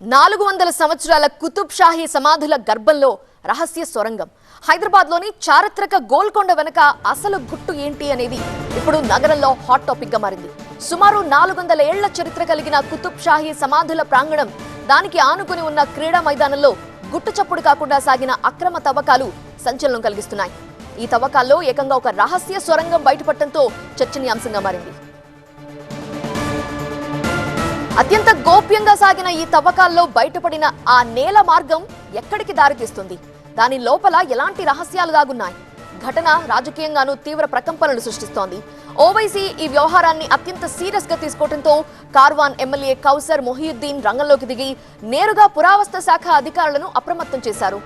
400 సంవత్సరాల కుతుబ్ షాహీ సమాధుల గర్భంలో రహస్య సొరంగం. హైదరాబాద్లోని చారిత్రక గోల్కొండ వెనుక అసలు గుట్టు ఏంటి అనేది ఇప్పుడు నగరంలో హాట్ టాపిక్ గా మారింది. సుమారు 400 ఏళ్ల చరిత్ర కలిగిన కుతుబ్ షాహీ సమాధుల ప్రాంగణం, దానికి ఆనుకుని ఉన్న క్రీడా మైదానంలో గుట్టు చప్పుడు కాకుండా సాగిన అక్రమ తవ్వకాలు సంచలనం కలిగిస్తున్నాయి. ఈ తవ్వకాల్లో ఏకంగా ఒక రహస్య సొరంగం బయటపడటంతో చర్చనీయాంశంగా మారింది. అత్యంత గోప్యంగా సాగిన ఈ తవ్వకాల్లో బయటపడిన ఆ నేల మార్గం ఎక్కడికి దారితీస్తుంది? దాని లోపల ఎలాంటి రహస్యాలు దాగున్నాయి? ఘటన రాజకీయంగానూ తీవ్ర ప్రకంపనలు సృష్టిస్తోంది. ఓవైసీ ఈ వ్యవహారాన్ని అత్యంత సీరియస్ గా తీసుకోవడంతో కార్వాన్ ఎమ్మెల్యే కౌసర్ మొహియుద్దీన్ రంగంలోకి దిగి నేరుగా పురావస్తు శాఖ అధికారులను అప్రమత్తం చేశారు.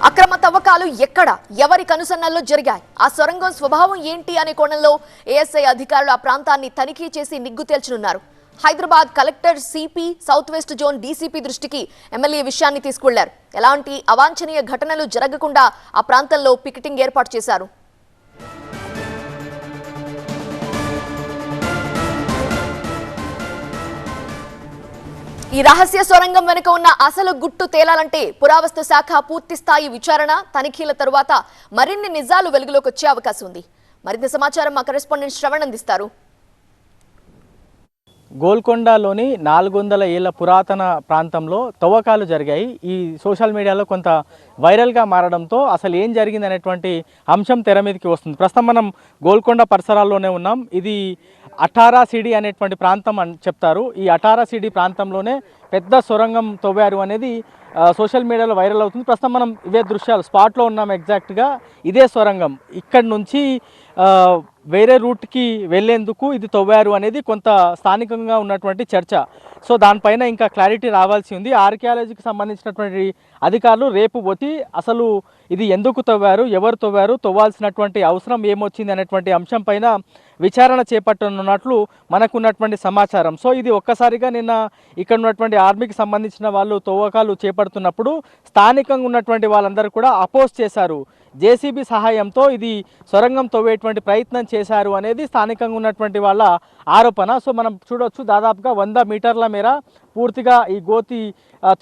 అక్రమ తవ్వకాలు ఎక్కడ, ఎవరి కనుసన్నల్లో జరిగాయి, ఆ సొరంగం స్వభావం ఏంటి అనే కోణంలో ఏఎస్ఐ అధికారులు ఆ ప్రాంతాన్ని తనిఖీ చేసి నిగ్గు తేల్చనున్నారు. Hyderabad collector CP, south west zone DCP దృష్టికి ఎమ్మెల్యే విషయాన్ని తీసుకెళ్లారు. ఎలాంటి అవాంఛనీయ ఘటనలు జరగకుండా ఆ ప్రాంతంలో పికెటింగ్ ఏర్పాటు చేశారు. ఈ రహస్య సొరంగం వెనుక ఉన్న అసలు గుట్టు తేలాలంటే పురావస్తు శాఖ పూర్తి స్థాయి విచారణ, తనిఖీల తరువాత మరిన్ని నిజాలు వెలుగులోకి వచ్చే అవకాశం ఉంది. మరింత సమాచారం మా కరెస్పాండెంట్ శ్రవణ్ అందిస్తారు. గోల్కొండలోని 400 ఏళ్ల పురాతన ప్రాంతంలో తవ్వకాలు జరిగాయి. ఈ సోషల్ మీడియాలో కొంత వైరల్గా మారడంతో అసలు ఏం జరిగింది అనేటువంటి అంశం తెర మీదకి వస్తుంది. ప్రస్తుతం మనం గోల్కొండ పరిసరాల్లోనే ఉన్నాం. ఇది 18 సిడి అనేటువంటి ప్రాంతం అని చెప్తారు. ఈ 18 సిడి ప్రాంతంలోనే పెద్ద సొరంగం తవ్వారు అనేది సోషల్ మీడియాలో వైరల్ అవుతుంది. ప్రస్తుతం మనం ఇవే దృశ్యాలు స్పాట్లో ఉన్నాం. ఎగ్జాక్ట్గా ఇదే సొరంగం. ఇక్కడి నుంచి వేరే రూట్కి వెళ్లేందుకు ఇది తవ్వారు అనేది కొంత స్థానికంగా ఉన్నటువంటి చర్చ. సో దానిపైన ఇంకా క్లారిటీ రావాల్సి ఉంది. ఆర్కియాలజీకి సంబంధించినటువంటి అధికారులు రేపు వచ్చి అసలు ఇది ఎందుకు తవ్వారు, ఎవరు తవ్వారు, తవ్వాల్సినటువంటి అవసరం ఏమొచ్చింది అనేటువంటి అంశం పైన విచారణ చేపట్టనున్నట్లు మనకున్నటువంటి సమాచారం. సో ఇది ఒక్కసారిగా నిన్న ఇక్కడ ఉన్నటువంటి ఆర్మీకి సంబంధించిన వాళ్ళు తవ్వకాలు చేపడుతున్నప్పుడు స్థానికంగా ఉన్నటువంటి వాళ్ళందరూ కూడా అపోజ్ చేశారు. జేసీబీ సహాయంతో ఇది సొరంగం తవ్వేటువంటి ప్రయత్నం చేశారు అనేది స్థానికంగా ఉన్నటువంటి వాళ్ళ ఆరోపణ. సో మనం చూడొచ్చు, దాదాపుగా 100 మీటర్ల మేర పూర్తిగా ఈ గోతి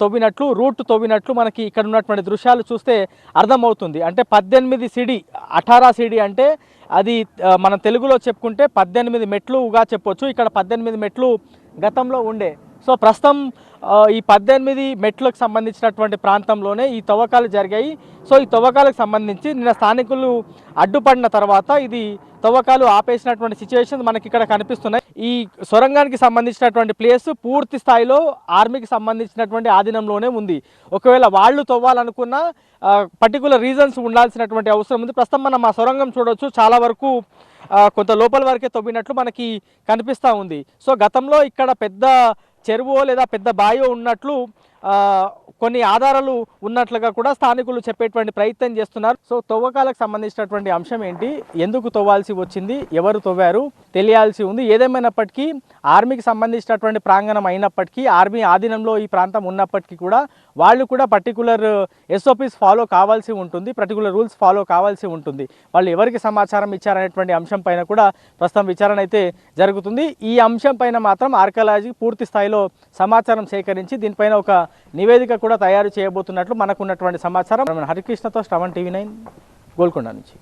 తవ్వినట్లు, రూట్ తవ్వినట్లు మనకి ఇక్కడ ఉన్నటువంటి దృశ్యాలు చూస్తే అర్థమవుతుంది. అంటే 18 సిడి, 18 సిడి అంటే అది మనం తెలుగులో చెప్పుకుంటే 18 మెట్లుగా చెప్పొచ్చు. ఇక్కడ 18 మెట్లు గతంలో ఉండే. సో ప్రస్తుతం ఈ 18 మెట్లకు సంబంధించినటువంటి ప్రాంతంలోనే ఈ తవ్వకాలు జరిగాయి. సో ఈ తవ్వకాలకు సంబంధించి నిన్న స్థానికులు అడ్డుపడిన తర్వాత ఇది తవ్వకాలు ఆపేసినటువంటి సిచ్యువేషన్స్ మనకి ఇక్కడ కనిపిస్తున్నాయి. ఈ సొరంగానికి సంబంధించినటువంటి ప్లేస్ పూర్తి స్థాయిలో ఆర్మీకి సంబంధించినటువంటి ఆధీనంలోనే ఉంది. ఒకవేళ వాళ్ళు తవ్వాలనుకున్న పర్టికులర్ రీజన్స్ ఉండాల్సినటువంటి అవసరం ఉంది. ప్రస్తుతం మనం ఆ సొరంగం చూడవచ్చు, చాలా వరకు కొంత లోపల వరకే తవ్వినట్లు మనకి కనిపిస్తూ ఉంది. సో గతంలో ఇక్కడ పెద్ద చెరువు లేదా పెద్ద బాయో ఉన్నట్లు కొన్ని ఆధారాలు ఉన్నట్లుగా కూడా స్థానికులు చెప్పేటువంటి ప్రయత్నం చేస్తున్నారు. సో తవ్వకాలకు సంబంధించినటువంటి అంశం ఏంటి, ఎందుకు తవ్వాల్సి వచ్చింది, ఎవరు తవ్వారు తెలియాల్సి ఉంది. ఏదేమైనప్పటికీ ఆర్మీకి సంబంధించినటువంటి ప్రాంగణం అయినప్పటికీ, ఆర్మీ ఆధీనంలో ఈ ప్రాంతం ఉన్నప్పటికీ కూడా వాళ్ళు కూడా పర్టికులర్ ఎస్ఓపీస్ ఫాలో కావాల్సి ఉంటుంది, పర్టికులర్ రూల్స్ ఫాలో కావాల్సి ఉంటుంది. వాళ్ళు ఎవరికి సమాచారం ఇచ్చారనేటువంటి అంశం పైన కూడా ప్రస్తుతం విచారణ అయితే జరుగుతుంది. ఈ అంశం పైన మాత్రం ఆర్కియాలజీ పూర్తి స్థాయిలో సమాచారం సేకరించి దీనిపైన ఒక నివేదిక కూడా తయారు చేయబోతున్నట్లు మనకున్నటువంటి సమాచారం. హరికృష్ణతో శ్రవణ్, టీవీ 9 గోల్కొండ నుంచి.